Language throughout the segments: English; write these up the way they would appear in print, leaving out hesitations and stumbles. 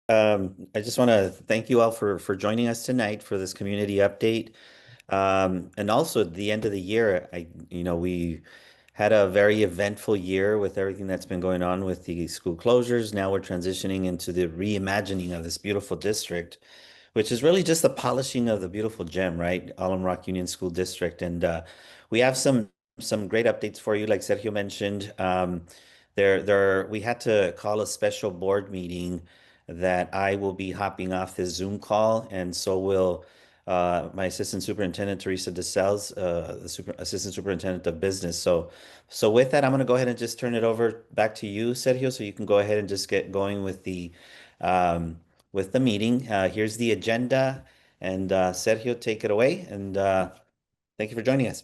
I just want to thank you all for joining us tonight for this community update. And also at the end of the year, we had a very eventful year with everything that's been going on with the school closures. Now we're transitioning into the reimagining of this beautiful district, which is really just the polishing of the beautiful gem, right? Alum Rock Union School District. And we have some great updates for you, like Sergio mentioned. We had to call a special board meeting that I will be hopping off this Zoom call, and so will my assistant superintendent Teresa DeSales, assistant superintendent of business. So with that, I'm going to go ahead and just turn it over back to you, Sergio, so you can go ahead and just get going um, with the meeting. Here's the agenda, and Sergio, take it away. And thank you for joining us.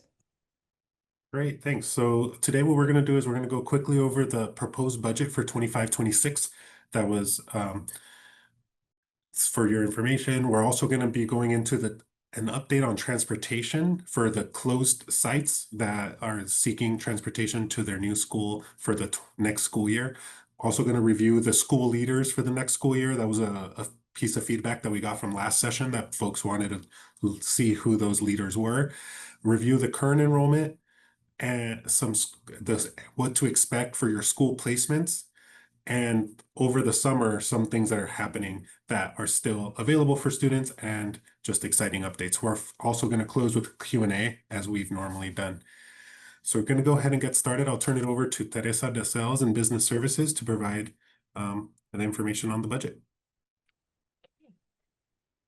Great, thanks. So today what we're going to do is we're going to go quickly over the proposed budget for 25-26. That was for your information. We're also going to be going into an update on transportation for the closed sites that are seeking transportation to their new school for the next school year. Also going to review the school leaders for the next school year. That was a piece of feedback that we got from last session that folks wanted to see who those leaders were. Review the current enrollment and what to expect for your school placements, and over the summer some things that are happening that are still available for students and just exciting updates. We're also going to close with Q&A as we've normally done. So we're going to go ahead and get started. I'll turn it over to Teresa de Sales and Business Services to provide the information on the budget.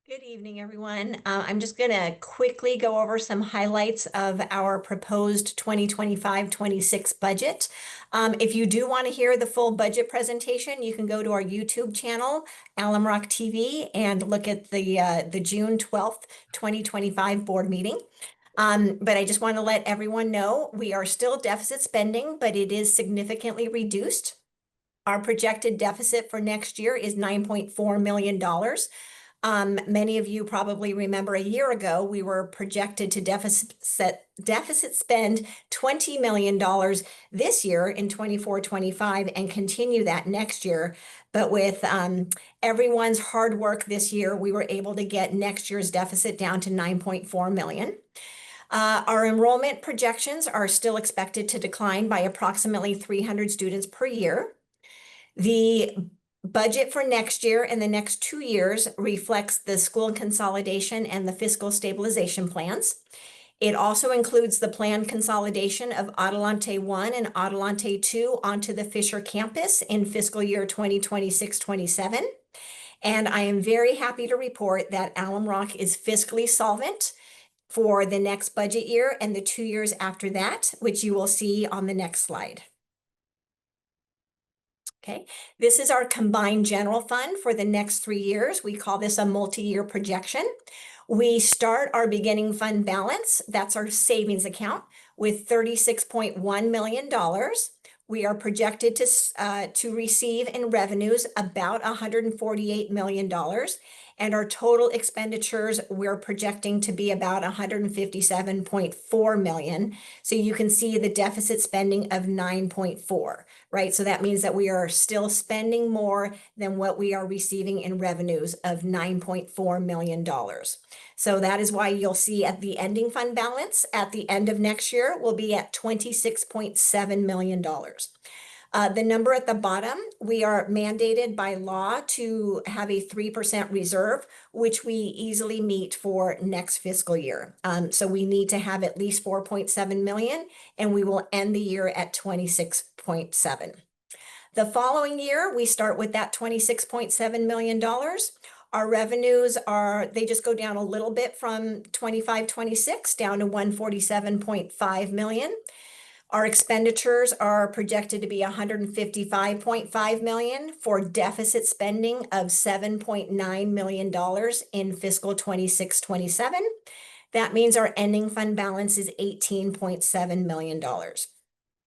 Good evening, everyone. I'm just going to quickly go over some highlights of our proposed 2025-26 budget. If you do want to hear the full budget presentation, you can go to our YouTube channel, Alum Rock TV, and look at the June 12th, 2025 board meeting. But I just want to let everyone know we are still deficit spending, but it is significantly reduced. Our projected deficit for next year is $9.4 million. Many of you probably remember a year ago, we were projected to deficit spend $20 million this year in 24-25 and continue that next year. But with everyone's hard work this year, we were able to get next year's deficit down to 9.4 million. Our enrollment projections are still expected to decline by approximately 300 students per year. The budget for next year and the next 2 years reflects the school consolidation and the fiscal stabilization plans. It also includes the planned consolidation of Adelante 1 and Adelante 2 onto the Fisher campus in fiscal year 2026-27. And I am very happy to report that Alum Rock is fiscally solvent for the next budget year and the 2 years after that, which you will see on the next slide. Okay, this is our combined general fund for the next 3 years. We call this a multi-year projection. We start our beginning fund balance, that's our savings account, with $36.1 million. We are projected to receive in revenues about $148 million. And our total expenditures, we're projecting to be about $157.4 million. So you can see the deficit spending of 9.4, right? So that means that we are still spending more than what we are receiving in revenues of $9.4 million. So that is why you'll see at the ending fund balance at the end of next year will be at $26.7 million. The number at the bottom, we are mandated by law to have a 3% reserve, which we easily meet for next fiscal year. So we need to have at least 4.7 million, and we will end the year at 26.7. The following year, we start with that $26.7 million. Our revenues they just go down a little bit from 25-26 down to 147.5 million. Our expenditures are projected to be 155.5 million for deficit spending of $7.9 million in fiscal 26-27. That means our ending fund balance is $18.7 million.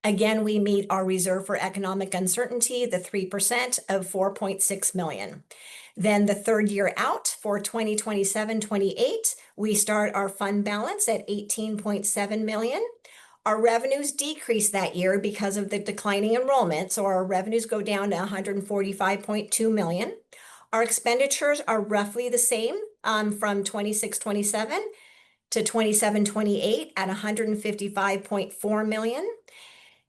Again, we meet our reserve for economic uncertainty, the 3% of 4.6 million. Then the third year out for 2027-28, we start our fund balance at 18.7 million. Our revenues decrease that year because of the declining enrollment, so our revenues go down to 145.2 million. Our expenditures are roughly the same from 26-27 to 27-28 at 155.4 million.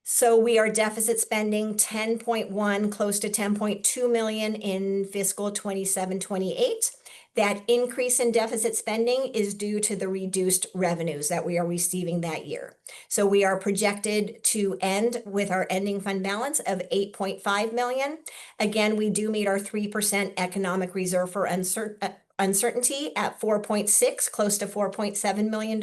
So we are deficit spending 10.1, close to 10.2 million in fiscal 27-28. That increase in deficit spending is due to the reduced revenues that we are receiving that year. So we are projected to end with our ending fund balance of 8.5 million. Again, we do meet our 3% economic reserve for uncertainty at 4.6, close to $4.7 million.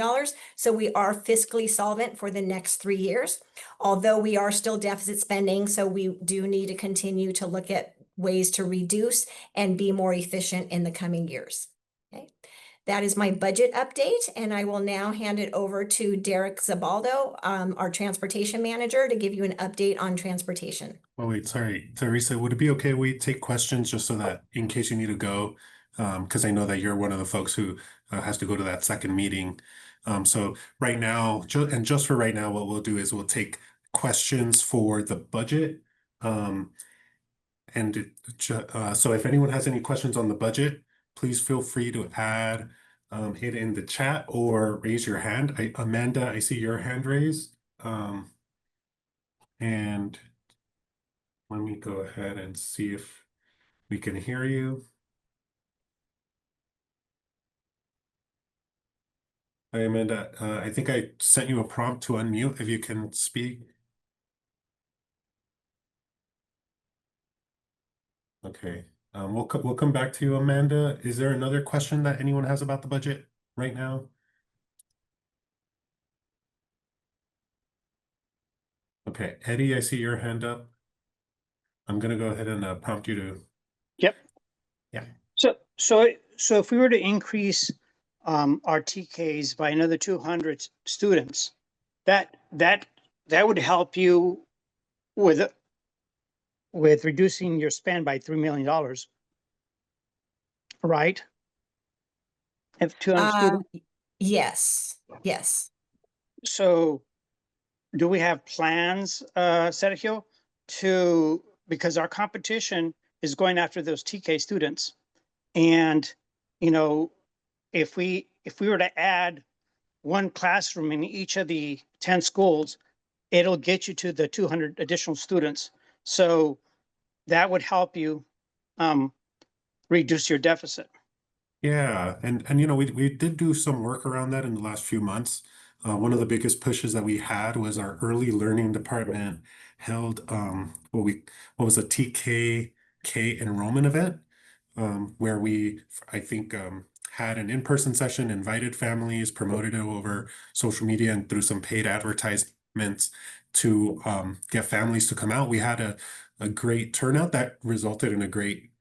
So we are fiscally solvent for the next 3 years, although we are still deficit spending. So we do need to continue to look at ways to reduce and be more efficient in the coming years. Okay. That is my budget update, and I will now hand it over to Derek Zabaldo, our transportation manager, to give you an update on transportation. Oh, wait, sorry, Teresa, would it be okay we take questions just so that in case you need to go, because I know that you're one of the folks who has to go to that second meeting. So right now, just for right now, what we'll do is we'll take questions for the budget. So if anyone has any questions on the budget, please feel free to add it in the chat or raise your hand. Amanda, I see your hand raised. And let me go ahead and see if we can hear you. Hi, Amanda. I think I sent you a prompt to unmute if you can speak. Okay. We'll come back to you, Amanda. Is there another question that anyone has about the budget right now? Okay, Eddie, I see your hand up. I'm gonna go ahead and prompt you to. Yep. Yeah. So if we were to increase our TKs by another 200 students, that would help you with reducing your spend by $3 million, right? If 200 students. Yes. So do we have plans, Sergio, because our competition is going after those TK students, and if we were to add one classroom in each of the 10 schools, it'll get you to the 200 additional students. So that would help you reduce your deficit. Yeah, and we did do some work around that in the last few months. One of the biggest pushes that we had was our early learning department held what was a TKK enrollment event, where I think had an in-person session, invited families, promoted it over social media and through some paid advertisements to get families to come out. We had a great turnout that resulted in a great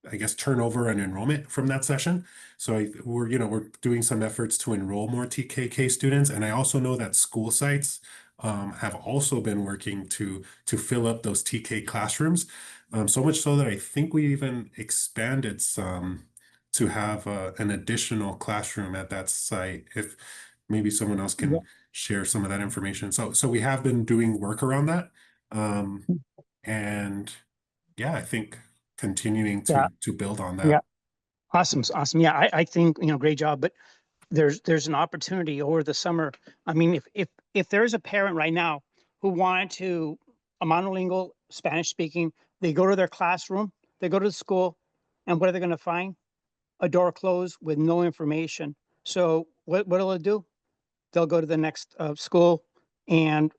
I guess turnover and enrollment from that session. So we're doing some efforts to enroll more TKK students, and I also know that school sites have also been working to fill up those TK classrooms. So much so that I think we even expanded some to have an additional classroom at that site. If maybe someone else can share some of that information. So we have been doing work around that, and yeah, I think continuing to build on that. Yeah, awesome. Yeah, I think great job. But there's an opportunity over the summer. I mean, if there's a parent right now who wanted to a monolingual Spanish speaking, they go to their classroom, they go to the school, and what are they going to find? A door closed with no information. So what'll it do? They'll go to the next school, and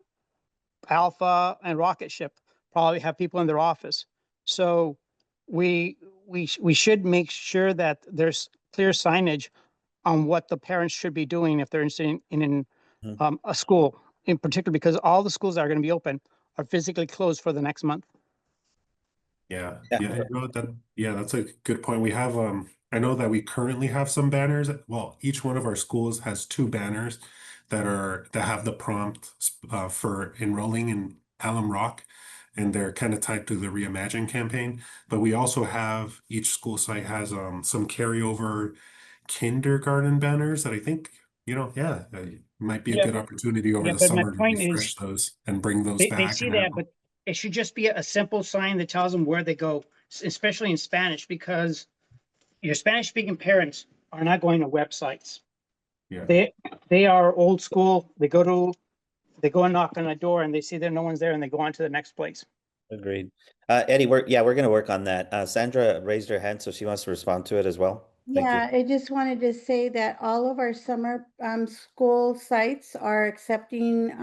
Alpha and Rocket Ship probably have people in their office. So we should make sure that there's clear signage on what the parents should be doing if they're interested in a school in particular, because all the schools that are going to be open are physically closed for the next month. Yeah. That's a good point. We have I know that we currently have some banners. Well, each one of our schools has 2 banners that have the prompt for enrolling in Alum Rock, and they're kind of tied to the Reimagine campaign. But we also have, each school site has some carryover kindergarten banners that I think might be a good opportunity over the summer to refresh those and bring those back. They see that, but it should just be a simple sign that tells them where they go. especially in Spanish, because your Spanish speaking parents are not going to websites. Yeah. They are old school. They go and knock on a door and they see that no one's there and they go on to the next place. Agreed. Eddie, we're going to work on that. Sandra raised her hand, so she wants to respond to it as well. Thank you. Yeah, I just wanted to say that all of our summer school sites are accepting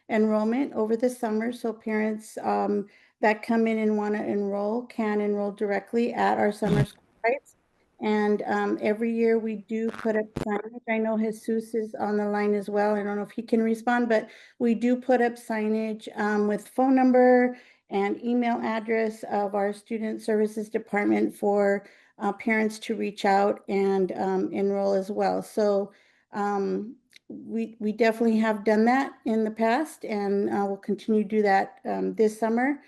enrollment over the summer. So parents that come in and want to enroll can enroll directly at our summer school sites. And every year we do put up signage. I know Jesus is on the line as well. I don't know if he can respond, but we do put up signage with phone number and email address of our student services department for parents to reach out and enroll as well. So we definitely have done that in the past, and we'll continue to do that this summer,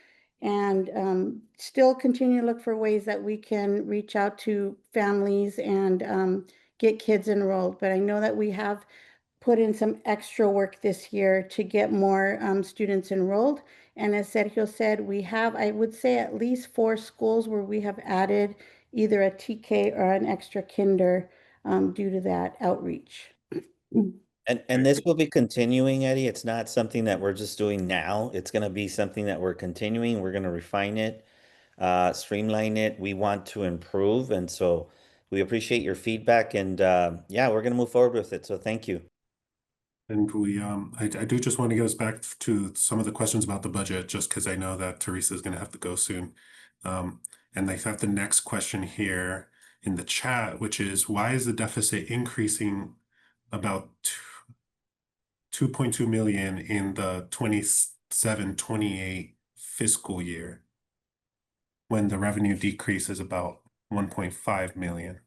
and still continue to look for ways that we can reach out to families and get kids enrolled. But I know that we have put in some extra work this year to get more students enrolled. And as Sergio said, we have, I would say, at least 4 schools where we have added either a TK or an extra kinder due to that outreach. And this will be continuing, Eddie. It's not something that we're just doing now. It's going to be something that we're continuing. We're going to refine it, streamline it. We want to improve, and so we appreciate your feedback. And yeah, we're going to move forward with it. So thank you. And we, I do just want to get us back to some of the questions about the budget, just because I know that Teresa is going to have to go soon. And I have the next question here in the chat, which is, why is the deficit increasing about 2.2 million in the 27-28 fiscal year when the revenue decrease is about 1.5 million?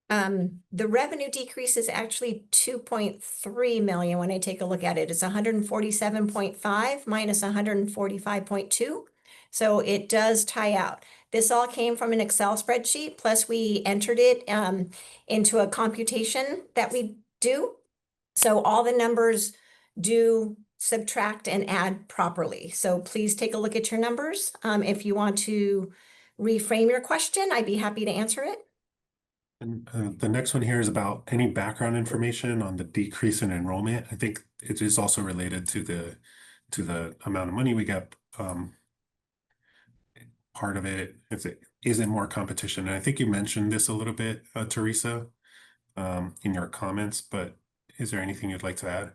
The revenue decrease is actually 2.3 million when I take a look at it. It's 147.5 minus 145.2. So it does tie out. This all came from an Excel spreadsheet, plus we entered it into a computation that we do. So all the numbers do subtract and add properly. So please take a look at your numbers. If you want to reframe your question, I'd be happy to answer it. And the next one here is about any background information on the decrease in enrollment. I think it is also related to the amount of money we get. Part of it isn't more competition. And I think you mentioned this a little bit, Teresa, in your comments, but is there anything you'd like to add?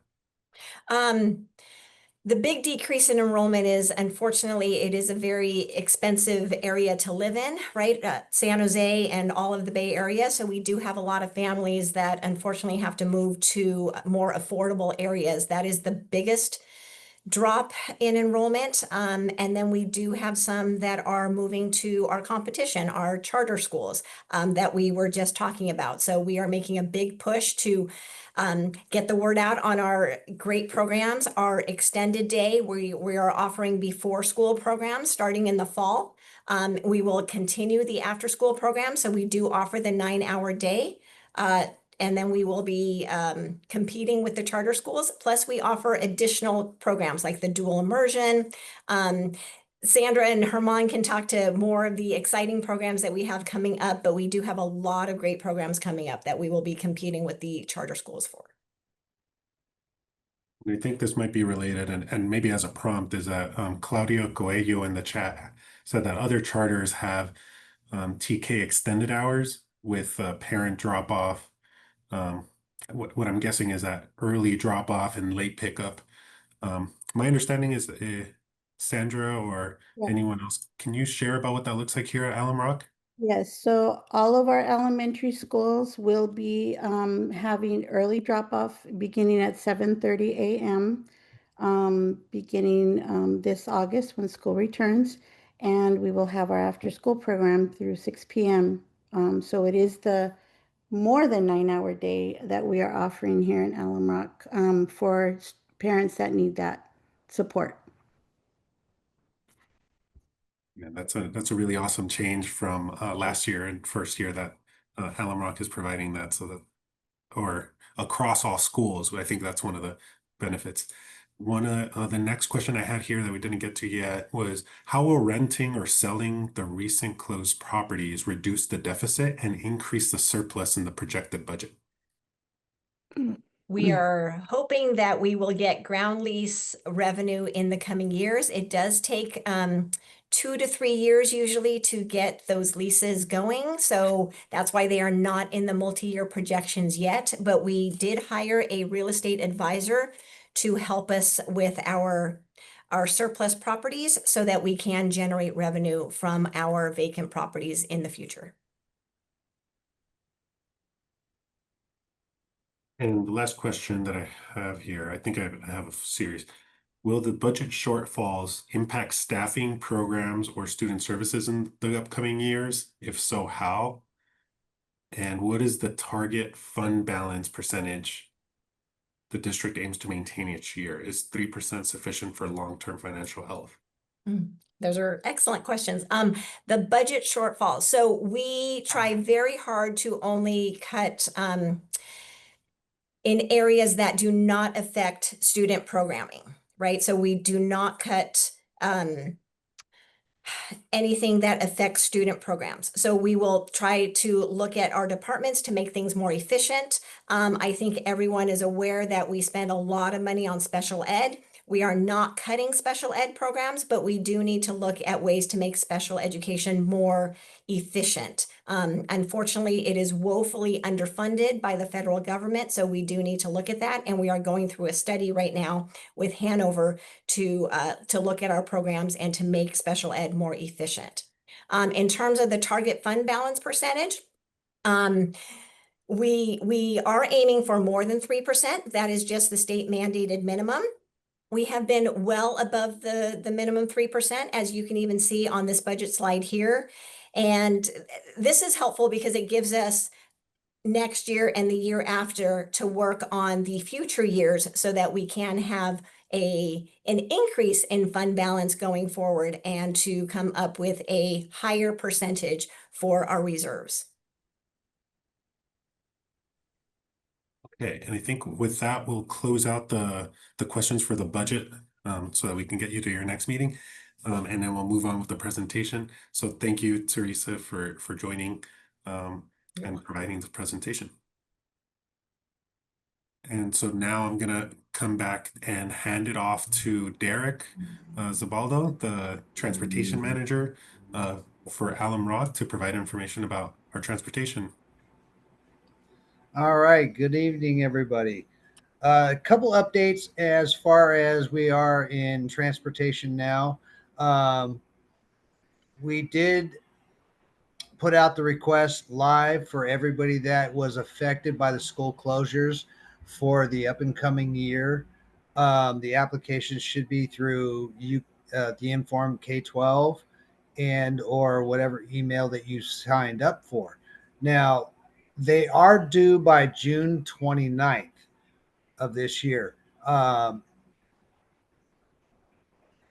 The big decrease in enrollment is, unfortunately, it is a very expensive area to live in, right? San Jose and all of the Bay Area. So we do have a lot of families that unfortunately have to move to more affordable areas. That is the biggest drop in enrollment. And then we do have some that are moving to our competition, our charter schools that we were just talking about. So we are making a big push to get the word out on our great programs. Our extended day, we are offering before school programs starting in the fall. We will continue the after school program. So we do offer the 9-hour day. And then we will be competing with the charter schools. Plus we offer additional programs like the dual immersion. Sandra and Herman can talk to more of the exciting programs that we have coming up, but we do have a lot of great programs coming up that we will be competing with the charter schools for. I think this might be related, and maybe as a prompt is that Claudio Coelho in the chat said that other charters have TK extended hours with parent drop-off. What I'm guessing is that early drop-off and late pickup. My understanding is Sandra or anyone else, can you share about what that looks like here at Alum Rock? Yes, so all of our elementary schools will be having early drop-off beginning at 7:30 a.m. Beginning this August when school returns, and we will have our after-school program through 6 p.m. So it is the more than 9-hour day that we are offering here in Alum Rock for parents that need that support. Yeah, that's a really awesome change from last year and first year that Alum Rock is providing that, so that, or across all schools. I think that's one of the benefits. One of the next question I had here that we didn't get to yet was how will renting or selling the recent closed properties reduce the deficit and increase the surplus in the projected budget? We are hoping that we will get ground lease revenue in the coming years. It does take 2 to 3 years usually to get those leases going. So that's why they are not in the multi-year projections yet. But we did hire a real estate advisor to help us with our surplus properties so that we can generate revenue from our vacant properties in the future. And the last question that I have here, I think I have a series. Will the budget shortfalls impact staffing, programs, or student services in the upcoming years? If so, how? And what is the target fund balance percentage the district aims to maintain each year? Is 3% sufficient for long-term financial health? Those are excellent questions. The budget shortfall. So we try very hard to only cut in areas that do not affect student programming, right? So we do not cut anything that affects student programs. So we will try to look at our departments to make things more efficient. I think everyone is aware that we spend a lot of money on special ed. We are not cutting special ed programs, but we do need to look at ways to make special education more efficient. Unfortunately, it is woefully underfunded by the federal government, so we do need to look at that. And we are going through a study right now with Hanover to look at our programs and to make special ed more efficient. In terms of the target fund balance percentage, we are aiming for more than 3%. That is just the state mandated minimum. We have been well above the minimum 3%, as you can even see on this budget slide here. And this is helpful because it gives us next year and the year after to work on the future years so that we can have an increase in fund balance going forward and to come up with a higher percentage for our reserves. Okay, and I think with that, we'll close out the questions for the budget so that we can get you to your next meeting. And then we'll move on with the presentation. So thank you, Teresa, for joining and providing the presentation. And so now I'm gonna come back and hand it off to Derek Zabaldo, the transportation manager for Alum Rock, to provide information about our transportation. All right. Good evening, everybody. A couple updates as far as we are in transportation now. We did put out the request live for everybody that was affected by the school closures for the up and coming year. The application should be through the Inform K-12 and or whatever email that you signed up for. Now, they are due by June 29th of this year.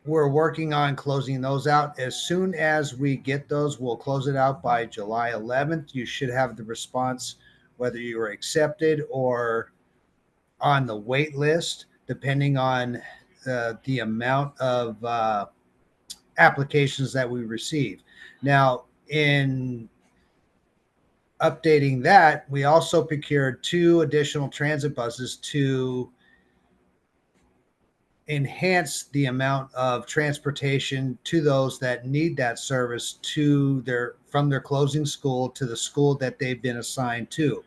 We're working on closing those out. As soon as we get those, we'll close it out by July 11th. You should have the response whether you were accepted or on the wait list, depending on the amount of applications that we receive. Now, in updating that, we also procured 2 additional transit buses to enhance the amount of transportation to those that need that service from their closing school to the school that they've been assigned to.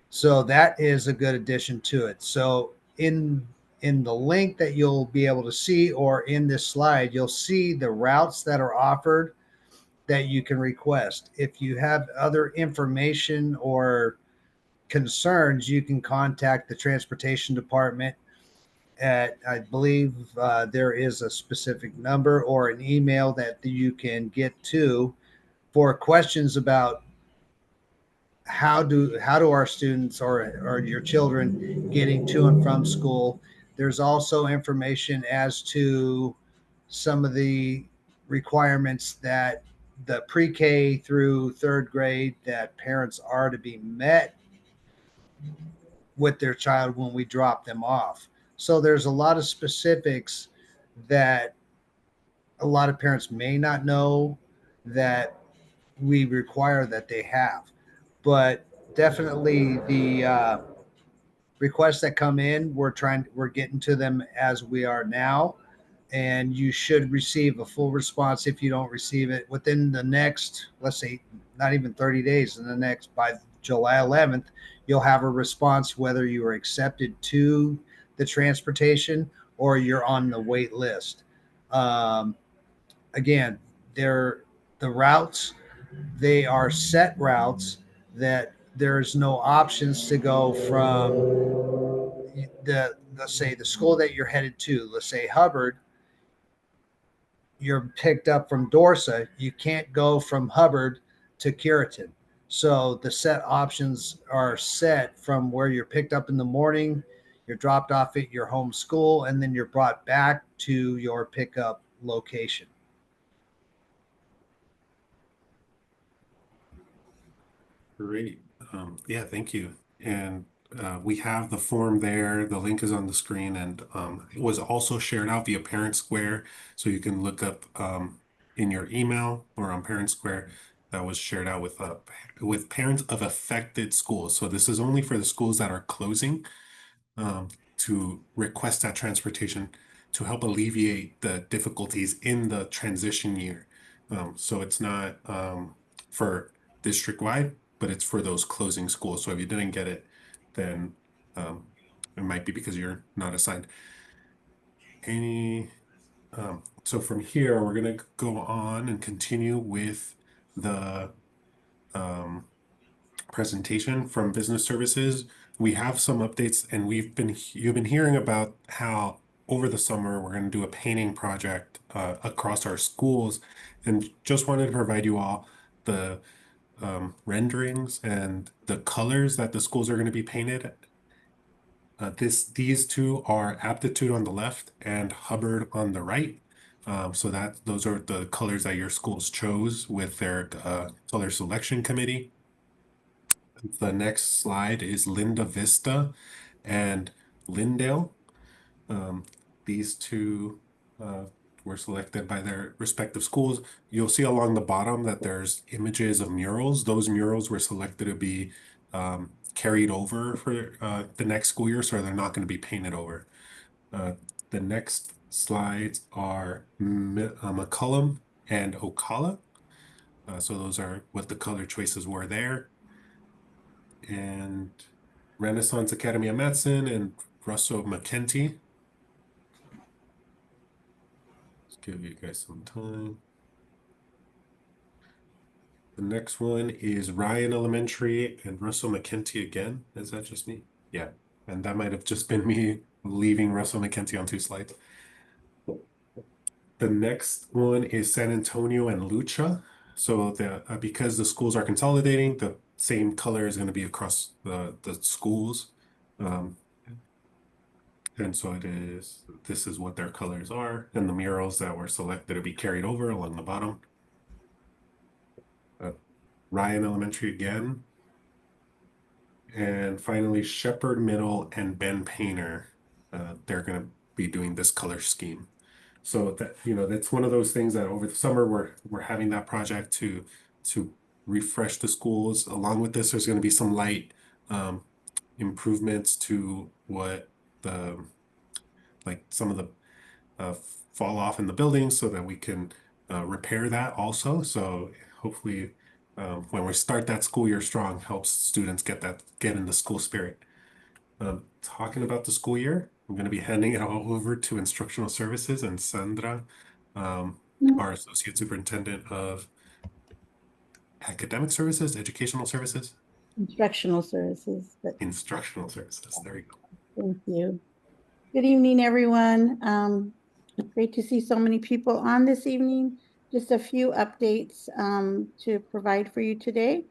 So that is a good addition to it. So in the link that you'll be able to see, or in this slide, you'll see the routes that are offered that you can request. If you have other information or concerns, you can contact the transportation department at, I believe there is a specific number or an email that you can get to for questions about how do our students or your children getting to and from school. There's also information as to some of the requirements that the pre-K through 3rd grade that parents are to be met with their child when we drop them off. So there's a lot of specifics that a lot of parents may not know that we require that they have. But definitely the requests that come in, we're getting to them as we are now. And you should receive a full response if you don't receive it within the next, let's say, not even 30 days. In the next, by July 11th, you'll have a response whether you are accepted to the transportation or you're on the wait list. Um, Again, they're the routes, they are set routes that there's no options to go from the, let's say, the school that you're headed to, let's say Hubbard. You're picked up from Dorsa, you can't go from Hubbard to Curitan. So the set options are set from where you're picked up in the morning, you're dropped off at your home school, and then you're brought back to your pickup location. Great. Yeah, thank you. And we have the form there. The link is on the screen, and it was also shared out via Parent Square. So you can look up in your email or on Parent Square. That was shared out with parents of affected schools. So this is only for the schools that are closing, to request that transportation to help alleviate the difficulties in the transition year. So it's not for district wide, but it's for those closing schools. So if you didn't get it, then it might be because you're not assigned. So from here, we're gonna go on and continue with the presentation from business services. We have some updates, and you've been hearing about how over the summer we're going to do a painting project across our schools, and just wanted to provide you all the renderings and the colors that the schools are going to be painted. These two are Aptitude on the left and Hubbard on the right. So those are the colors that your schools chose with their color selection committee. The next slide is Linda Vista and Lindale. These two were selected by their respective schools. You'll see along the bottom that there's images of murals. Those murals were selected to be carried over for the next school year, so they're not going to be painted over. The next slides are McCullum and Ocala. So those are what the color choices were there. And Renaissance Academy of Medicine and Russell McKenty. Let's give you guys some time. The next one is Ryan Elementary and Russell McKenty again. Is that just me? Yeah. And that might have just been me leaving Russell McKenty on 2 slides. The next one is San Antonio and Lucha. So because the schools are consolidating, the same color is going to be across the schools. And so this is what their colors are, and the murals that were selected to be carried over along the bottom. Ryan Elementary again. And finally, Shepherd Middle and Ben Painter. They're going to be doing this color scheme. So that's one of those things that over the summer we're having that project to refresh the schools. Along with this, there's going to be some light improvements to what like some of the fall off in the buildings so that we can repair that also. So hopefully when we start that school year strong, helps students get in the school spirit. Talking about the school year, I'm going to be handing it all over to instructional services and Sandra, our associate superintendent of academic services, educational services. Instructional services, but Instructional services. There you go. thank you. Good evening, everyone. Great to see so many people on this evening. Just a few updates to provide for you today.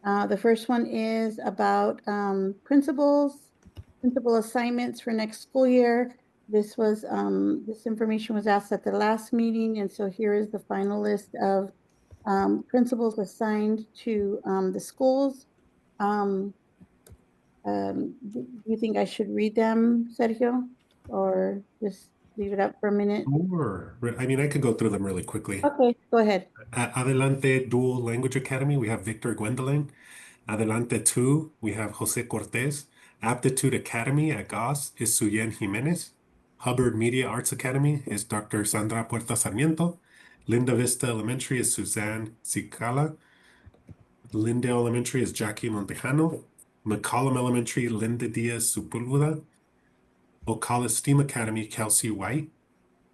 The first one is about principal assignments for next school year. This information was asked at the last meeting, and so here is the final list of principals assigned to the schools. Do you think I should read them, Sergio? or just leave it up for a minute? Or, I mean, I could go through them really quickly. Okay, go ahead. At Adelante Dual Language Academy, we have Victor Gwendolyn. Adelante 2, we have Jose Cortez. Aptitude Academy at Goss is Suyen Jimenez. Hubbard Media Arts Academy is Dr. Sandra Puerta Sarmiento. Linda Vista Elementary is Suzanne Cicala. Lindale Elementary is Jackie Montejano. McCollum Elementary, Linda Diaz Sepulveda. Ocala STEAM Academy, Kelsey White.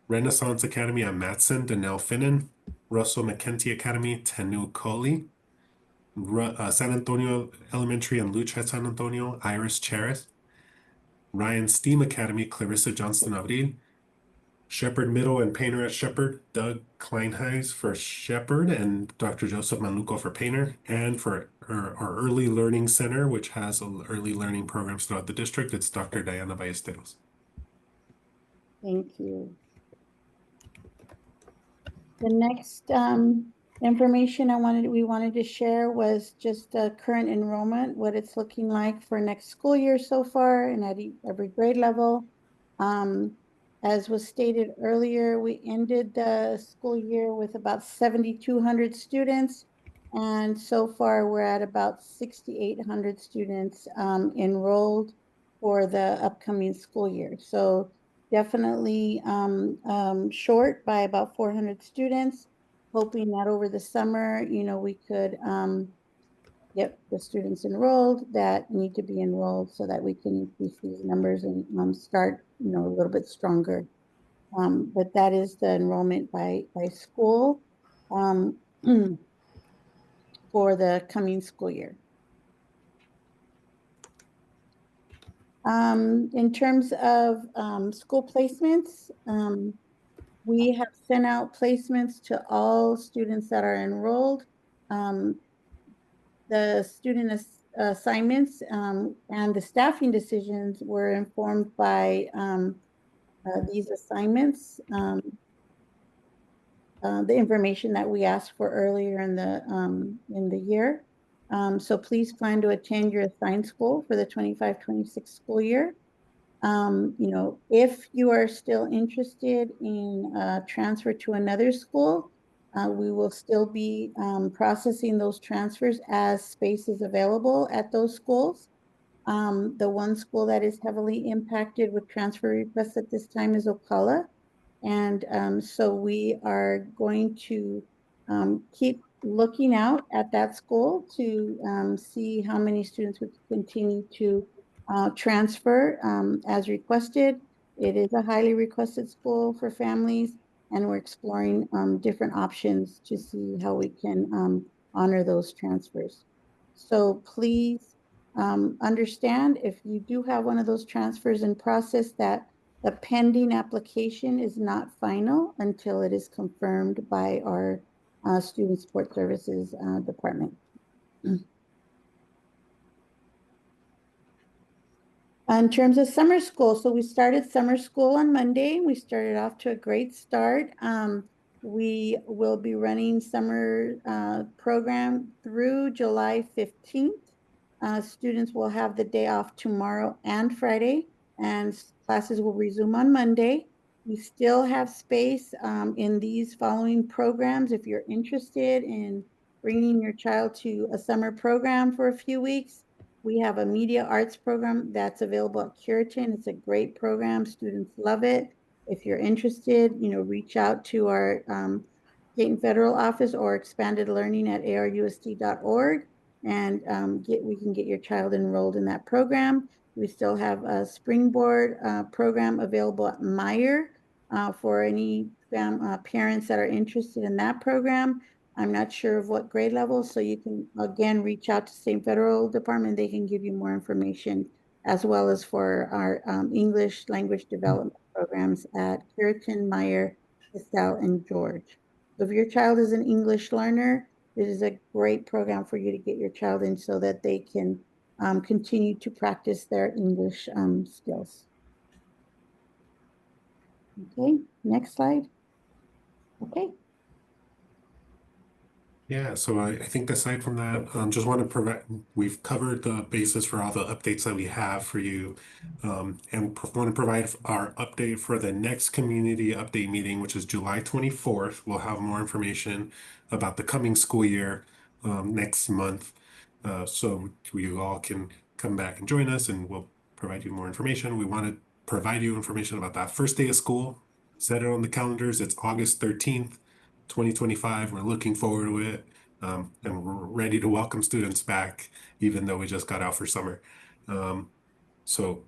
Renaissance Academy at Matson, Danelle Finnan. Russell McKenty Academy, Tanu Coley. San Antonio Elementary and Lucha San Antonio, Iris Cheres. Ryan STEAM Academy, Clarissa Johnston Abril. Shepherd Middle and Painter at Shepherd, Doug Kleinheis for Shepherd and Dr. Joseph Manuco for Painter. And for our Early Learning Center, which has early learning programs throughout the district, it's Dr. Diana Ballesteros. Thank you. The next information we wanted to share was just current enrollment, what it's looking like for next school year so far and at every grade level. As was stated earlier, we ended the school year with about 7,200 students. And so far we're at about 6,800 students enrolled for the upcoming school year. So definitely short by about 400 students, hoping that over the summer, we could get the students enrolled that need to be enrolled so that we can increase these numbers and start, a little bit stronger. But that is the enrollment by school for the coming school year. In terms of school placements, we have sent out placements to all students that are enrolled. The student assignments and the staffing decisions were informed by these assignments. The information that we asked for earlier in the year. So please plan to attend your assigned school for the 25-26 school year. If you are still interested in transfer to another school, we will still be processing those transfers as space is available at those schools. The one school that is heavily impacted with transfer requests at this time is Ocala. And so we are going to keep looking out at that school to see how many students would continue to transfer as requested. It is a highly requested school for families, and we're exploring different options to see how we can honor those transfers. So please understand if you do have one of those transfers in process that the pending application is not final until it is confirmed by our Student Support Services Department. In terms of summer school, so we started summer school on Monday. We started off to a great start. We will be running summer program through July 15th. Students will have the day off tomorrow and Friday, and classes will resume on Monday. We still have space in these following programs. If you're interested in bringing your child to a summer program for a few weeks, we have a media arts program that's available at Curitin. It's a great program. Students love it. If you're interested, reach out to our state and federal office or expanded learning at arusd.org, and we can get your child enrolled in that program. We still have a springboard program available at Meyer for any parents that are interested in that program. I'm not sure of what grade level, so you can, again, reach out to state federal department. They can give you more information, as well as for our English language development programs at Curitin, Meyer, Estelle, and George. So if your child is an English learner, this is a great program for you to get your child in so that they can continue to practice their English skills. Okay, next slide. Okay. Yeah, so I think aside from that, just want to provide, we've covered the basis for all the updates that we have for you. And want to provide our update for the next community update meeting, which is July 24th. We'll have more information about the coming school year next month. So you all can come back and join us and we'll provide you more information. We want to provide you information about that first day of school. Set it on the calendars. It's August 13th. 2025. We're looking forward to it. And we're ready to welcome students back, even though we just got out for summer. So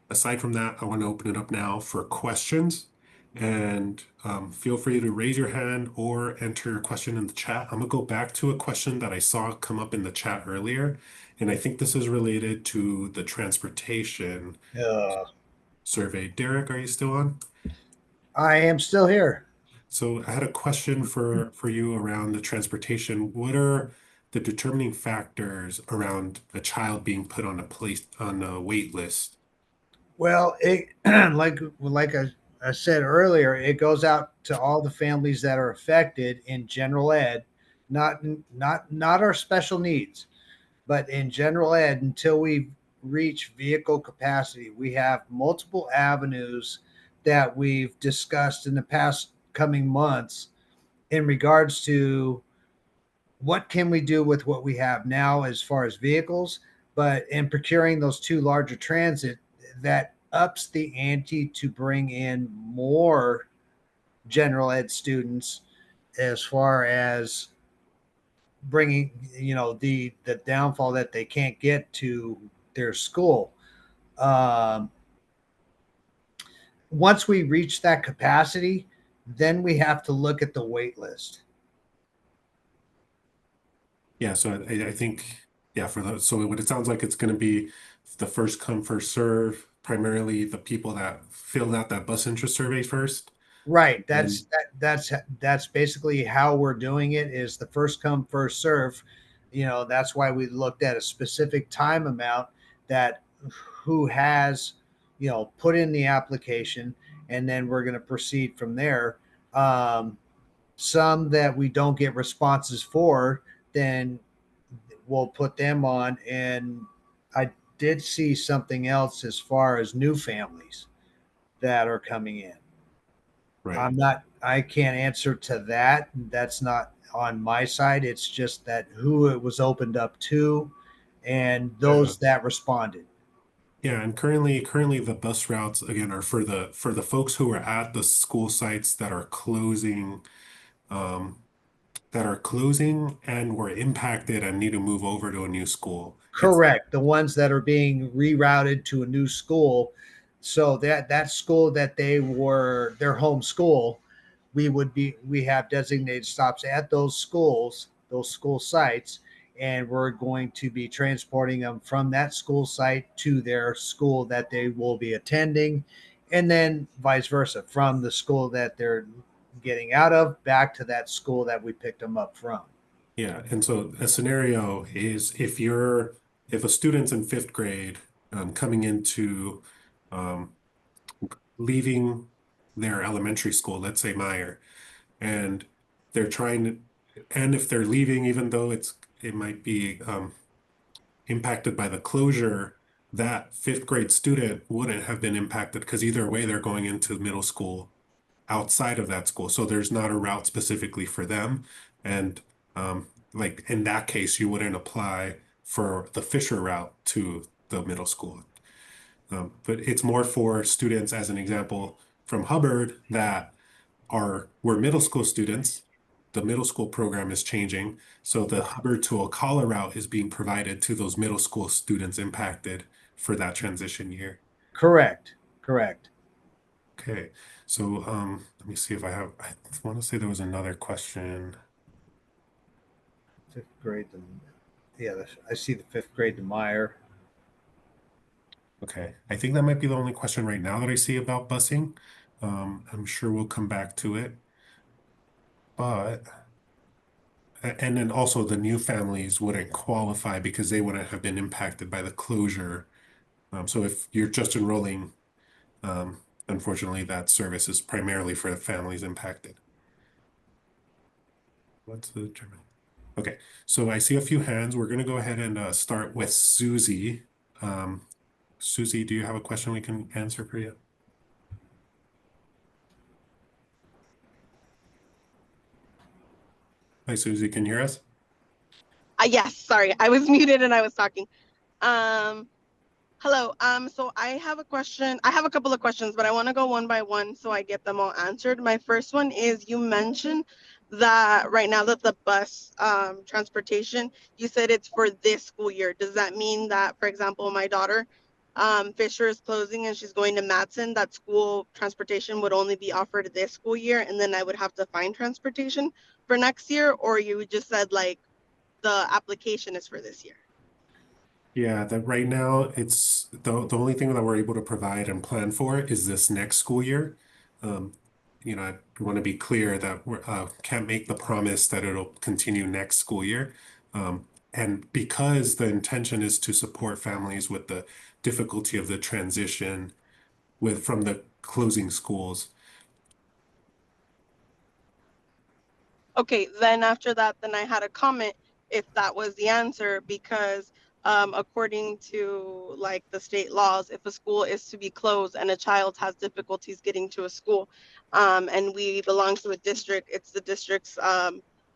aside from that, I want to open it up now for questions. And feel free to raise your hand or enter a question in the chat. I'm gonna go back to a question that I saw come up in the chat earlier. And I think this is related to the transportation survey. Derek, are you still on? I am still here. So I had a question for you around the transportation. What are the determining factors around a child being put on a wait list? Well, it like I said earlier, it goes out to all the families that are affected in general ed, not our special needs, but in general ed. Until we reach vehicle capacity, we have multiple avenues that we've discussed in the past coming months in regards to what can we do with what we have now as far as vehicles, but in procuring those two larger transit, that ups the ante to bring in more general ed students as far as bringing, the downfall that they can't get to their school. um, Once we reach that capacity, then we have to look at the wait list. Yeah, so I think, yeah, so what it sounds like it's going to be the first come, first serve, primarily the people that filled out that bus interest survey first. Right. And That's basically how we're doing it, is the first come, first serve. That's why we looked at a specific time amount, that who has, put in the application, and then we're going to proceed from there. Some that we don't get responses for, then we'll put them on. And I did see something else as far as new families that are coming in. right. I can't answer to that. That's not on my side. It's just that who it was opened up to and those that responded. Yeah, and currently the bus routes again are for the folks who are at the school sites um, that are closing and were impacted and need to move over to a new school. It's Correct. The ones that are being rerouted to a new school. So that school that they were their home school, we have designated stops at those school sites, and we're going to be transporting them from that school site to their school that they will be attending, and then vice versa, from the school that they're getting out of back to that school that we picked them up from. yeah, and so a scenario is if a student's in fifth grade coming into um, leaving their elementary school, let's say Meyer, and they're trying to, and if they're leaving, even though it might be impacted by the closure, that fifth grade student wouldn't have been impacted because either way they're going into middle school outside of that school. So there's not a route specifically for them. And like in that case, you wouldn't apply for the Fisher route to the middle school. But it's more for students, as an example, from Hubbard that were middle school students. The middle school program is changing. So the Hubbard to Ocala route is being provided to those middle school students impacted for that transition year. Correct. Correct. Okay, so let me see if I want to say there was another question. Fifth grade. Yeah, I see the fifth grade to Meyer. Okay, I think that might be the only question right now that I see about busing. I'm sure we'll come back to it. But, and then also the new families wouldn't qualify because they wouldn't have been impacted by the closure. So if you're just enrolling, unfortunately, that service is primarily for the families impacted. What's the German? Okay, so I see a few hands. We're gonna go ahead and start with Susie. Susie, do you have a question we can answer for you? Hi, Susie, can you hear us? Yes, sorry, I was muted and I was talking. Hello. So I have a question. I have a couple of questions, but I want to go one by one so I get them all answered. My first one is you mentioned that right now that the bus transportation, you said it's for this school year. Does that mean that, for example, my daughter, Fisher is closing and she's going to Matson, that school transportation would only be offered this school year, and then I would have to find transportation for next year? Or you just said like the application is for this year? Yeah, that right now it's the only thing that we're able to provide and plan for is this next school year. Um, I want to be clear that we can't make the promise that it'll continue next school year. And because the intention is to support families with the difficulty of the transition from the closing schools. Okay, then after that, then I had a comment if that was the answer, because according to like the state laws, if a school is to be closed and a child has difficulties getting to a school, and we belong to a district, it's the district's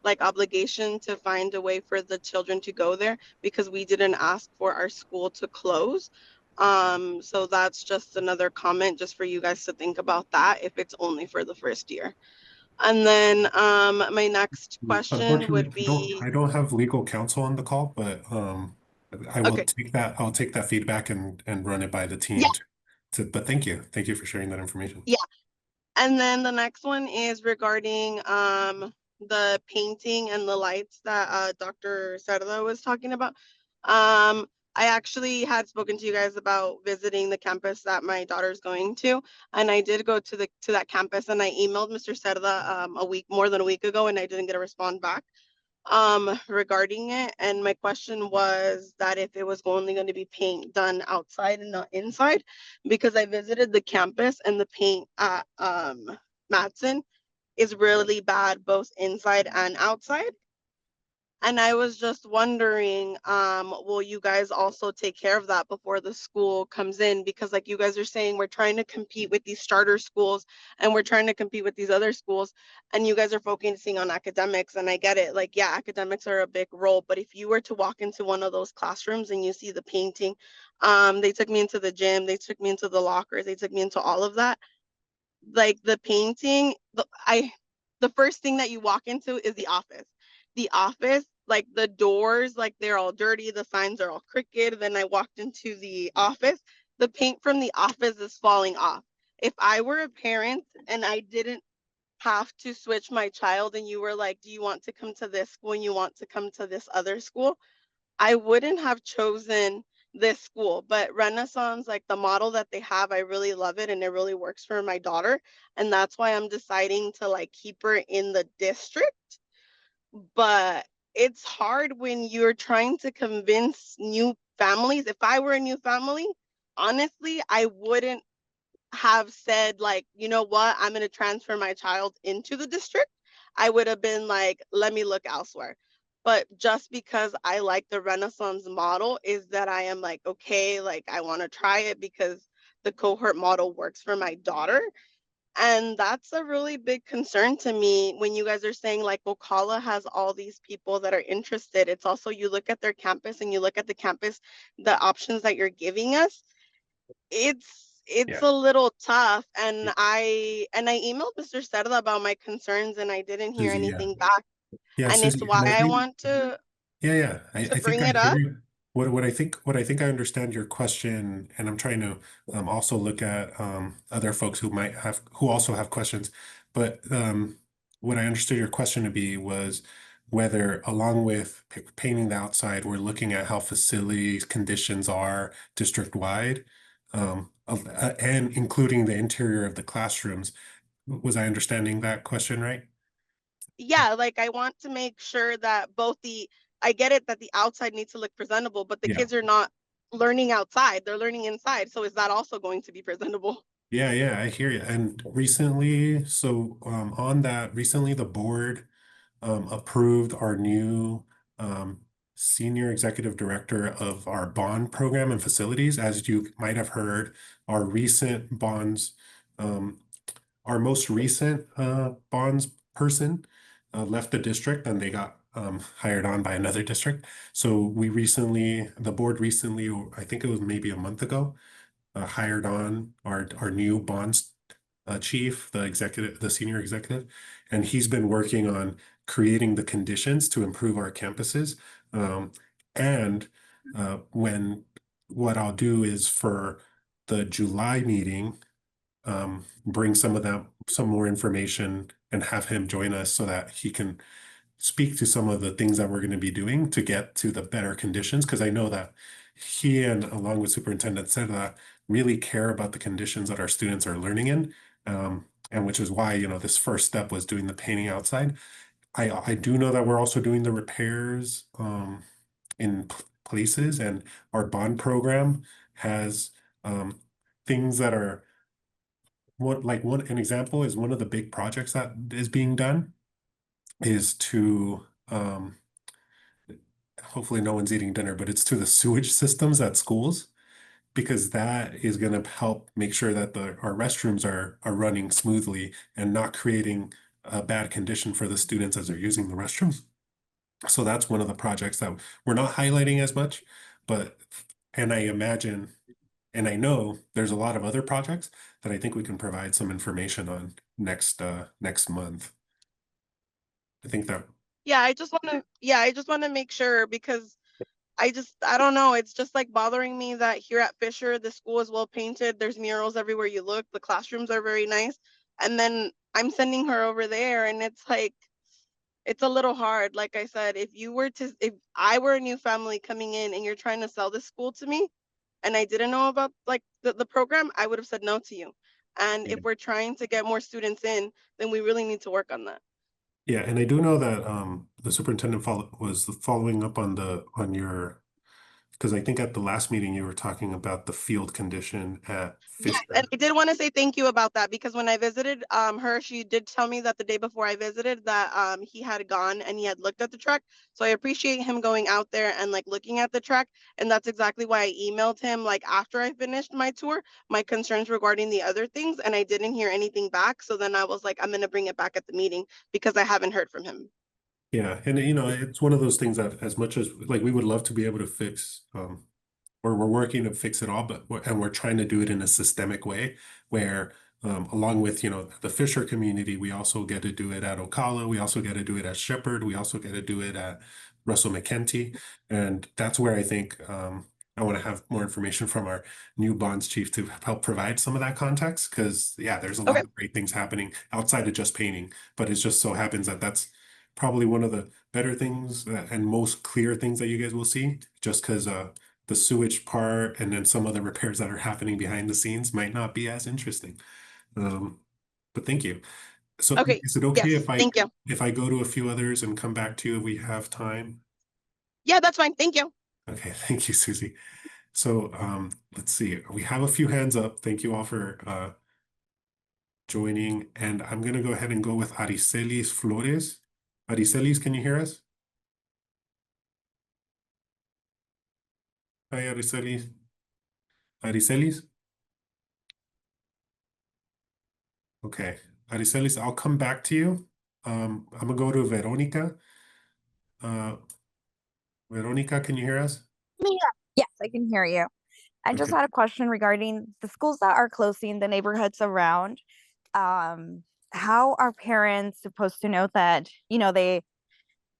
like obligation to find a way for the children to go there because we didn't ask for our school to close. So that's just another comment just for you guys to think about that if it's only for the first year. And then my next question Unfortunately, would be, I don't have legal counsel on the call, but I will okay, take that. I'll take that feedback and run it by the yeah, team. But thank you. Thank you for sharing that information. yeah. And then the next one is regarding the painting and the lights that Dr. Sarda was talking about. I actually had spoken to you guys about visiting the campus that my daughter's going to, and I did go to that campus, and I emailed Mr. Cerda more than a week ago, and I didn't get a response back regarding it. And my question was that if it was only going to be paint done outside and not inside, because I visited the campus and the paint at Matson is really bad both inside and outside. And I was just wondering, will you guys also take care of that before the school comes in? Because like you guys are saying, we're trying to compete with these starter schools and we're trying to compete with these other schools, and you guys are focusing on academics. And I get it, like, yeah, academics are a big role, but if you were to walk into one of those classrooms and you see the painting, they took me into the gym, they took me into the lockers, they took me into all of that. Like the painting, the first thing that you walk into is the office. The office, like the doors, like they're all dirty, the signs are all crooked. Then I walked into the office, the paint from the office is falling off. If I were a parent and I didn't have to switch my child and you were like, do you want to come to this school and you want to come to this other school, I wouldn't have chosen this school. But Renaissance, like the model that they have, I really love it and it really works for my daughter. And that's why I'm deciding to like keep her in the district. But it's hard when you're trying to convince new families. If I were a new family, honestly, I wouldn't have said like, you know what, I'm going to transfer my child into the district. I would have been like, let me look elsewhere. But just because I like the Renaissance model is that I am like, okay, like I want to try it because the cohort model works for my daughter. And that's a really big concern to me when you guys are saying like Ocala has all these people that are interested. It's also, you look at their campus and you look at the campus, the options that you're giving us, it's Yeah. a little tough. And I emailed Mr. Cerda about my concerns and I didn't hear Susie, yeah. anything back. Yeah, And it's Susie, why and I I think want to yeah. I think bring I it hear up. you. What I think I understand your question, and I'm trying to also look at other folks who also have questions. But what I understood your question to be was whether, along with painting the outside, we're looking at how facilities conditions are district wide, and including the interior of the classrooms. Was I understanding that question right? Yeah, like I want to make sure that I get it that the outside needs to look presentable, but the Yeah. kids are not learning outside, they're learning inside. So is that also going to be presentable? Yeah, I hear you. And recently, so on that, recently the board approved our new senior executive director of our bond program and facilities. As you might have heard, our recent bonds, our most recent bonds person left the district and they got hired on by another district. So the board recently, I think it was maybe a month ago, hired on our new bonds chief, the senior executive, and he's been working on creating the conditions to improve our campuses. And when what I'll do is for the July meeting, bring some more information and have him join us so that he can speak to some of the things that we're going to be doing to get to the better conditions. Because I know that he and along with Superintendent Serra really care about the conditions that our students are learning in. And which is why, this first step was doing the painting outside. I do know that we're also doing the repairs in places, and our bond program has things that are an example is one of the big projects that is being done is to hopefully no one's eating dinner, but it's to the sewage systems at schools, because that is going to help make sure that our restrooms are running smoothly and not creating a bad condition for the students as they're using the restrooms. So that's one of the projects that we're not highlighting as much, and I imagine, and I know there's a lot of other projects that I think we can provide some information on next month. I think that. Yeah, I just want to make sure, because I don't know. It's just like bothering me that here at Fisher, the school is well painted. There's murals everywhere you look. The classrooms are very nice. And then I'm sending her over there and it's like, it's a little hard. Like I said, if I were a new family coming in and you're trying to sell this school to me and I didn't know about like the program, I would have said no to you. And Yeah. if we're trying to get more students in, then we really need to work on that. Yeah, and I do know that the superintendent was following up on your, because I think at the last meeting you were talking about the field condition at Yes, Fisher. and I did want to say thank you about that, because when I visited her, she did tell me that the day before I visited that he had gone and he had looked at the track. So I appreciate him going out there and like looking at the track. And that's exactly why I emailed him like after I finished my tour, my concerns regarding the other things, and I didn't hear anything back. So then I was like, I'm gonna bring it back at the meeting because I haven't heard from him. Yeah, and it's one of those things that as much as like we would love to be able to fix or we're working to fix it all, but we're trying to do it in a systemic way where along with the Fisher community, we also get to do it at Ocala, we also get to do it at Shepherd, we also get to do it at Russell McKenty, and that's where I think I want to have more information from our new bonds chief to help provide some of that context, because yeah, there's a lot Okay. of great things happening outside of just painting, but it just so happens that that's probably one of the better things and most clear things that you guys will see, just because the sewage part and then some of the repairs that are happening behind the scenes might not be as interesting. But thank you. So Okay. is it okay Yes. Thank you. if I go to a few others and come back to you if we have time? Yeah, that's fine. Thank you. Okay, thank you, Susie. So let's see. We have a few hands up. Thank you all for joining. And I'm gonna go ahead and go with Aricelis Flores. Aricelis, can you hear us? Hi, Aricelis. Aricelis? Okay, Aricelis, I'll come back to you. I'm gonna go to Veronica. Uh, Veronica, can you hear us? Yeah. Yes, I can hear you. I just Okay. had a question regarding the schools that are closing the neighborhoods around. Um, how are parents supposed to know that,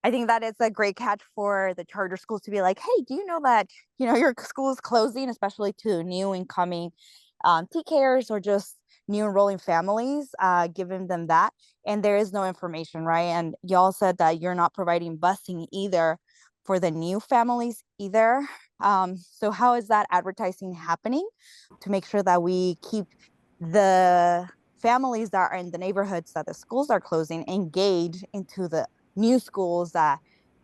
I think that it's a great catch for the charter schools to be like, hey, do you know that, your school is closing, especially to new incoming TKers or just new enrolling families, giving them that. And there is no information, right? And y'all said that you're not providing busing either for the new families either. So how is that advertising happening to make sure that we keep the families that are in the neighborhoods that the schools are closing engaged into the new schools that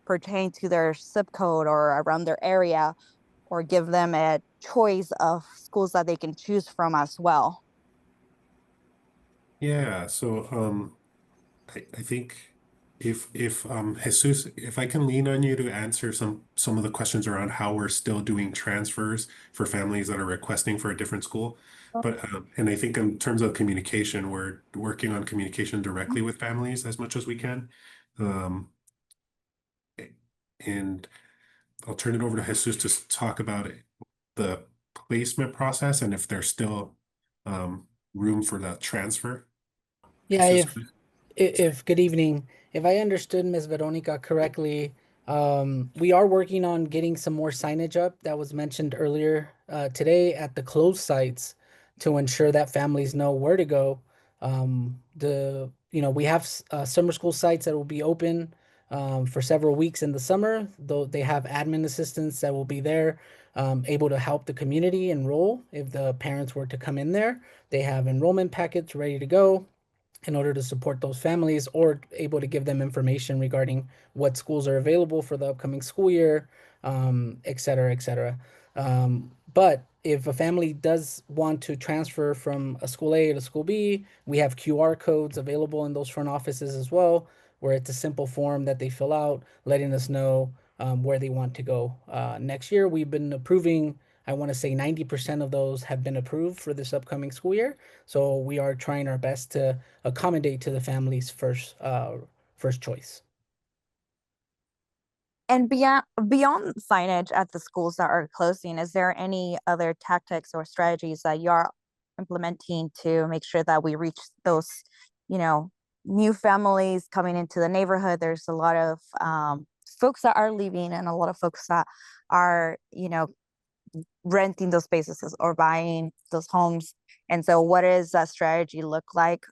pertain to their zip code or around their area, or give them a choice of schools that they can choose from as well? Yeah, so I think if Jesus, if I can lean on you to answer some of the questions around how we're still doing transfers for families that are requesting for a different school. But and I think in terms of communication, we're working on communication directly with families as much as we can. Um, and I'll turn it over to Jesus to talk about the placement process and if there's still room for that transfer. Yeah, Jesus, if good evening. If I understood Ms. Veronica correctly, we are working on getting some more signage up that was mentioned earlier today at the closed sites to ensure that families know where to go. We have summer school sites that will be open for several weeks in the summer, though they have admin assistants that will be there, able to help the community enroll if the parents were to come in there. They have enrollment packets ready to go in order to support those families or able to give them information regarding what schools are available for the upcoming school year, et cetera, et cetera. But if a family does want to transfer from a school A to school B, we have QR codes available in those front offices as well, where it's a simple form that they fill out, letting us know where they want to go. Next year, we've been approving, I want to say 90% of those have been approved for this upcoming school year. So we are trying our best to accommodate to the family's first choice. And beyond signage at the schools that are closing, is there any other tactics or strategies that you're implementing to make sure that we reach those, new families coming into the neighborhood? There's a lot of folks that are leaving and a lot of folks that are, renting those spaces or buying those homes. And so what does that strategy look like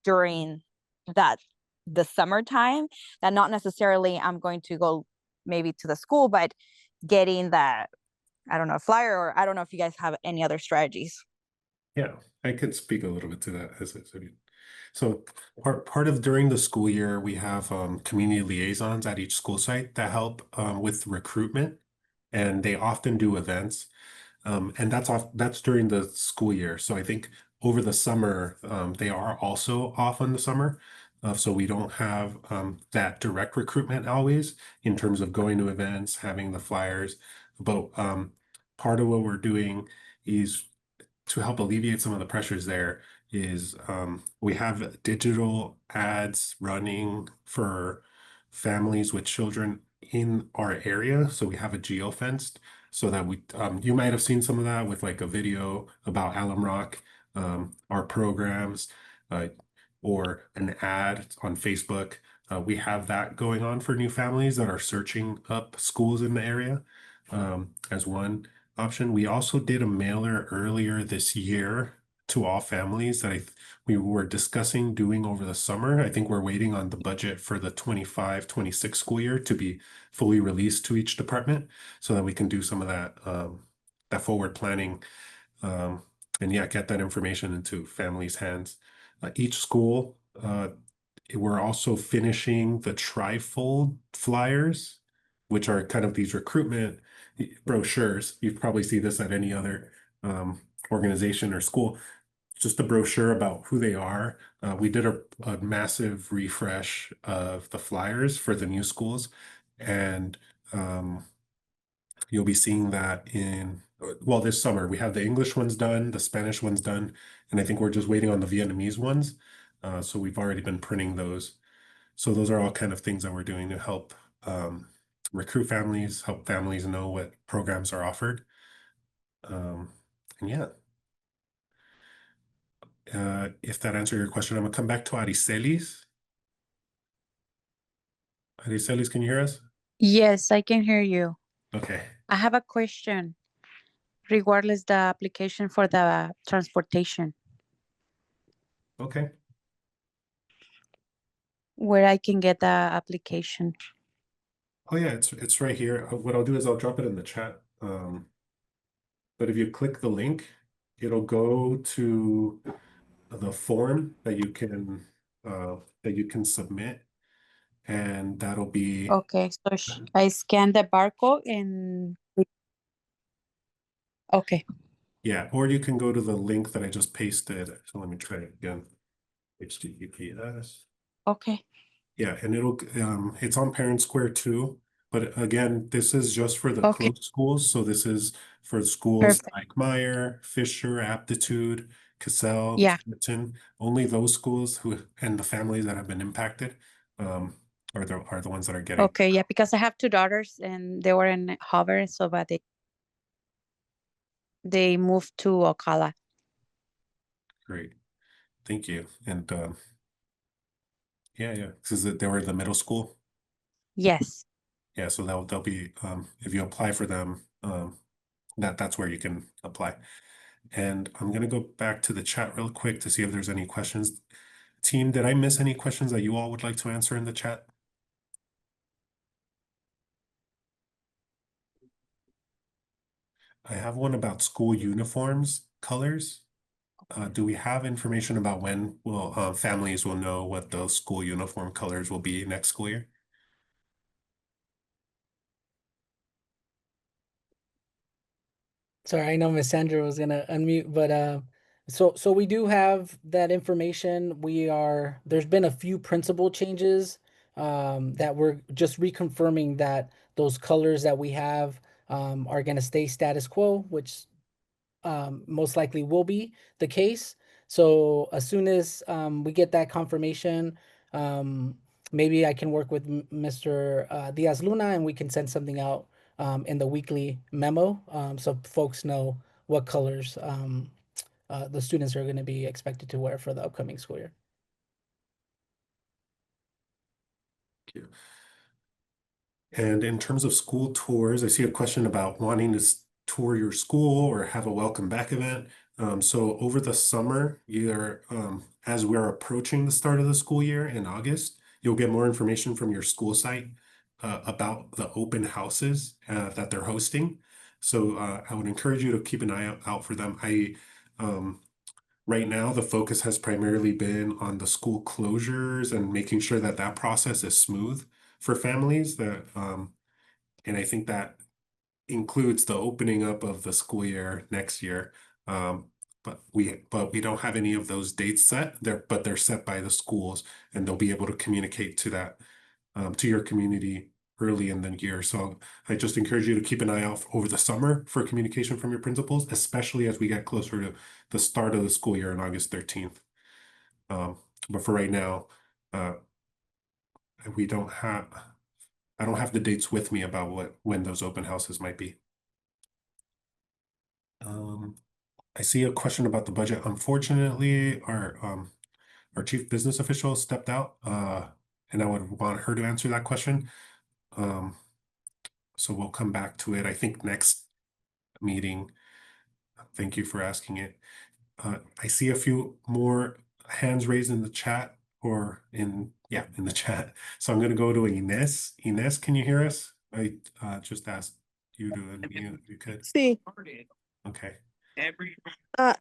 during the summertime, that not necessarily I'm going to go maybe to the school, but getting that, I don't know, flyer, or I don't know if you guys have any other strategies. yeah, I could speak a little bit to that as I said. So part of during the school year, we have community liaisons at each school site that help with recruitment, and they often do events. And that's during the school year. So I think over the summer, they are also off on the summer. So we don't have that direct recruitment always in terms of going to events, having the flyers. But part of what we're doing is to help alleviate some of the pressures there is we have digital ads running for families with children in our area. So we have a geo-fenced so that you might have seen some of that with like a video about Alum Rock, our programs, or an ad on Facebook. We have that going on for new families that are searching up schools in the area as one option. We also did a mailer earlier this year to all families that we were discussing doing over the summer. I think we're waiting on the budget for the 25-26 school year to be fully released to each department so that we can do some of that forward planning and yeah, get that information into families' hands. Each school, we're also finishing the trifold flyers, which are kind of these recruitment brochures. You'd probably see this at any other organization or school. Just a brochure about who they are. We did a massive refresh of the flyers for the new schools, and you'll be seeing that this summer. We have the English ones done, the Spanish ones done, and I think we're just waiting on the Vietnamese ones. So we've already been printing those. So those are all kind of things that we're doing to help recruit families, help families know what programs are offered. And yeah. If that answered your question, I'm gonna come back to Aricelis. Aricelis, can you hear us? Yes, I can hear you. Okay. I have a question regardless the application for the transportation, Okay. where I can get the application. Oh yeah, it's right here. What I'll do is I'll drop it in the chat. But if you click the link, it'll go to the form that you can submit, and that'll be Okay, so I scan the barcode and okay. yeah, or you can go to the link that I just pasted. So let me try it again. HTTPS. Okay. Yeah, and it's on Parent Square too. But again, this is just for the Okay, closed schools. So this is for schools perfect. like Meyer, Fisher, Aptitude, Cassell, Yeah. Fullerton. Only those schools who and the families that have been impacted um, are the ones that are getting. Okay, yeah, because I have two daughters and they were in Hover, so but they moved to Ocala. Great. Thank you. And yeah, because they were the middle school. Yes. Yeah, so they'll be if you apply for them, that's where you can apply. And I'm gonna go back to the chat real quick to see if there's any questions. Team, did I miss any questions that you all would like to answer in the chat? I have one about school uniforms colors. Do we have information about when families will know what those school uniform colors will be next school year? Sorry, I know Miss Sandra was gonna unmute, but so we do have that information. There's been a few principal changes that we're just reconfirming that those colors that we have are gonna stay status quo, which most likely will be the case. So as soon as we get that confirmation, um, maybe I can work with Mr. Diaz Luna and we can send something out in the weekly memo so folks know what colors the students are going to be expected to wear for the upcoming school year. Thank you. And in terms of school tours, I see a question about wanting to tour your school or have a welcome back event. So over the summer, either as we're approaching the start of the school year in August, you'll get more information from your school site about the open houses that they're hosting. So I would encourage you to keep an eye out for them. Right now, the focus has primarily been on the school closures and making sure that that process is smooth for families and I think that includes the opening up of the school year next year. But we don't have any of those dates set there, but they're set by the schools and they'll be able to communicate to that to your community early in the year. So I just encourage you to keep an eye out over the summer for communication from your principals, especially as we get closer to the start of the school year on August 13th. But for right now, uh, we don't have, I don't have the dates with me about when those open houses might be. I see a question about the budget. Unfortunately, our chief business official stepped out, and I would want her to answer that question. So we'll come back to it, I think, next meeting. Thank you for asking it. I see a few more hands raised in the chat in the chat. So I'm going to go to Ines. Ines, can you hear us? I just asked you to unmute if you could. Sí, Okay.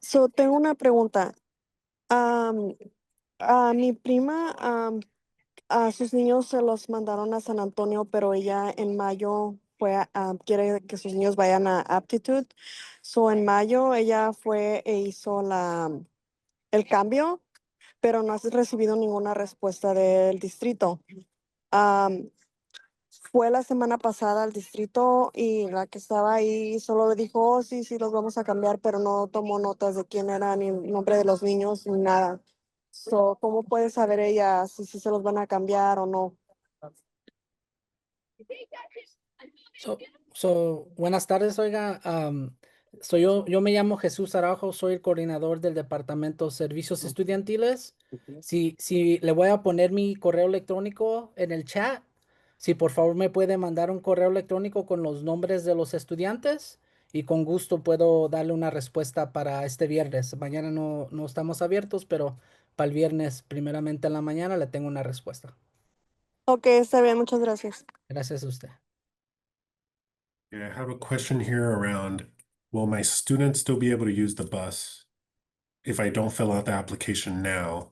so tengo una pregunta. Am, a mi prima, a sus niños se los mandaron a San Antonio, pero ella en mayo quiere que sus niños vayan a Aptitude. So en mayo ella fue e hizo el cambio, pero no ha recibido ninguna respuesta del distrito. Fue la semana pasada al distrito y la que estaba ahí solo le dijo, oh, sí, sí, los vamos a cambiar, pero no tomó notas de quién era, ni el nombre de los niños, ni nada. So, ¿cómo puede saber ella si se los van a cambiar o no? Buenas tardes, oiga. Yo me llamo Jesús Araujo, soy el coordinador del Departamento de Servicios Estudiantiles. Si le voy a poner mi correo electrónico en el chat, si por favor me puede mandar un correo electrónico con los nombres de los estudiantes y con gusto puedo darle una respuesta para este viernes. Mañana no estamos abiertos, pero para el viernes, primeramente en la mañana, le tengo una respuesta. Ok, está bien, muchas gracias. Gracias a usted. Yeah, I have a question here around, will my students still be able to use the bus if I don't fill out the application now,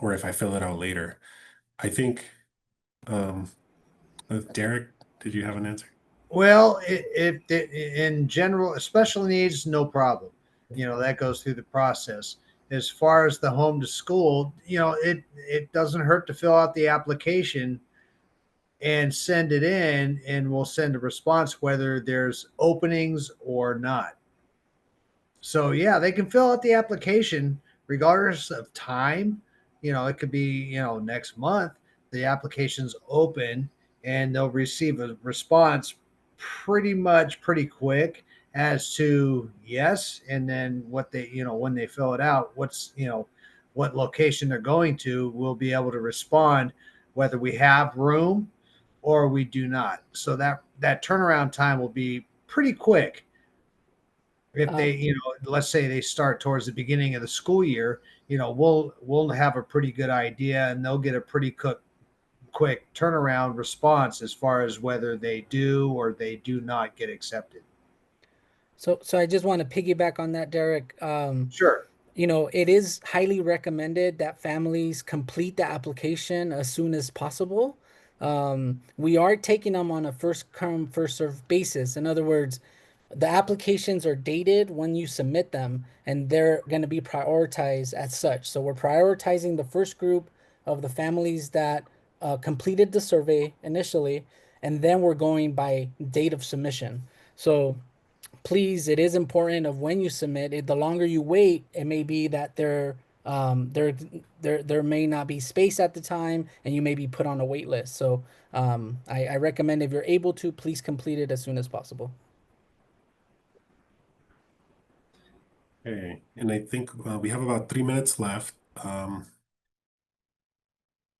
or if I fill it out later? I think, Derek, did you have an answer? Well, in general, special needs, no problem. You know, that goes through the process. as far as the home to school, it doesn't hurt to fill out the application and send it in, and we'll send a response whether there's openings or not. So yeah, they can fill out the application regardless of time. It could be, next month the application's open and they'll receive a response pretty quick as to yes, and then what they, when they fill it out, what location they're going to, we'll be able to respond whether we have room or we do not. So that turnaround time will be pretty quick. If they, let's say they start towards the beginning of the school year, we'll have a pretty good idea, and they'll get a pretty quick turnaround response as far as whether they do or they do not get accepted. So I just want to piggyback on that, Derek. Sure. It is highly recommended that families complete the application as soon as possible. We are taking them on a first come, first served basis. In other words, the applications are dated when you submit them, and they're going to be prioritized as such. So we're prioritizing the first group of the families that completed the survey initially, and then we're going by date of submission. So please, it is important of when you submit it. The longer you wait, it may be that there may not be space at the time, and you may be put on a wait list. So I recommend, if you're able to, please complete it as soon as possible. Okay, and I think we have about 3 minutes left.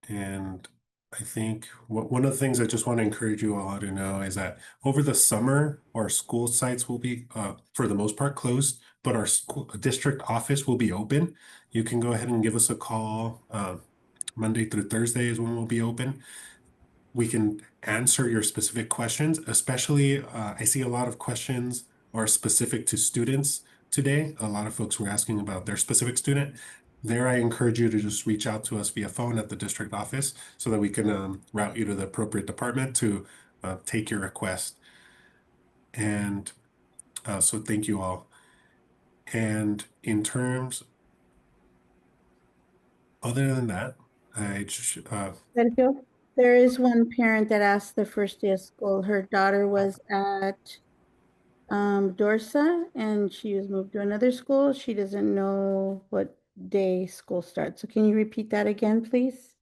And I think one of the things I just want to encourage you all to know is that over the summer, our school sites will be, for the most part, closed, but our school district office will be open. You can go ahead and give us a call. Monday through Thursday is when we'll be open. We can answer your specific questions, especially I see a lot of questions are specific to students today. A lot of folks were asking about their specific student. There, I encourage you to just reach out to us via phone at the district office so that we can route you to the appropriate department to take your request. And so thank you all. And in terms, other than that, I just, Sergio, there is one parent that asked the first day of school. Her daughter was at Dorsa, and she was moved to another school. She doesn't know what day school starts. So can you repeat that again, please?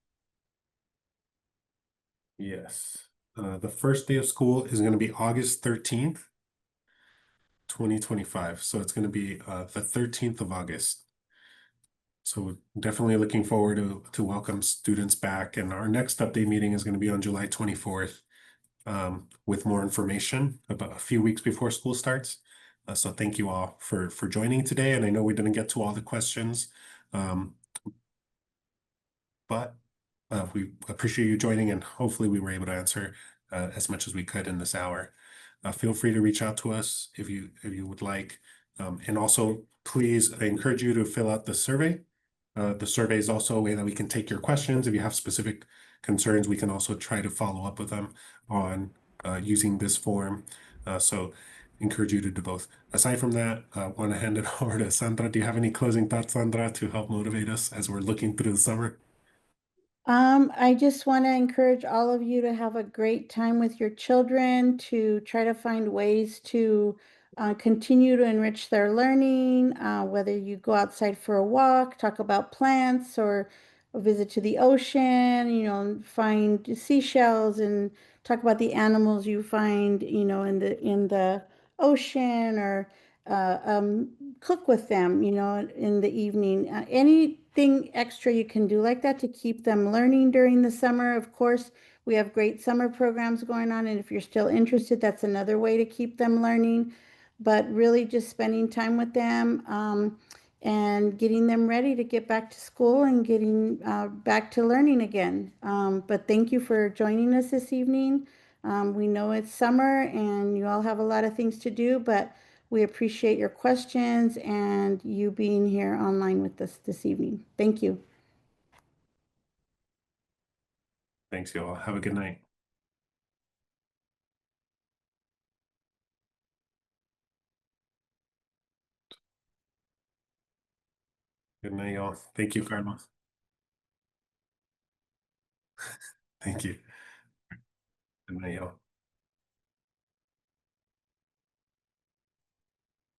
yes. The first day of school is going to be August 13th, 2025. So it's going to be the 13th of August. So we're definitely looking forward to welcome students back. And our next update meeting is going to be on July 24th with more information about a few weeks before school starts. So thank you all for joining today. And I know we didn't get to all the questions, but we appreciate you joining, and hopefully we were able to answer as much as we could in this hour. Feel free to reach out to us if you would like. And also, please, I encourage you to fill out the survey. The survey is also a way that we can take your questions. If you have specific concerns, we can also try to follow up with them on using this form. So encourage you to do both. Aside from that, I want to hand it over to Sandra. Do you have any closing thoughts, Sandra, to help motivate us as we're looking through the summer? I just want to encourage all of you to have a great time with your children, to try to find ways to continue to enrich their learning, whether you go outside for a walk, talk about plants, or a visit to the ocean, find seashells and talk about the animals you find, in the ocean, or cook with them, in the evening. Anything extra you can do like that to keep them learning during the summer. Of course, we have great summer programs going on, and if you're still interested, that's another way to keep them learning. But really just spending time with them, and getting them ready to get back to school and getting back to learning again. But thank you for joining us this evening. We know it's summer and you all have a lot of things to do, but we appreciate your questions and you being here online with us this evening. Thank you. Thanks, y'all. Have a good night. Good night, y'all. Thank you, Carlos. Thank you. Good night, y'all.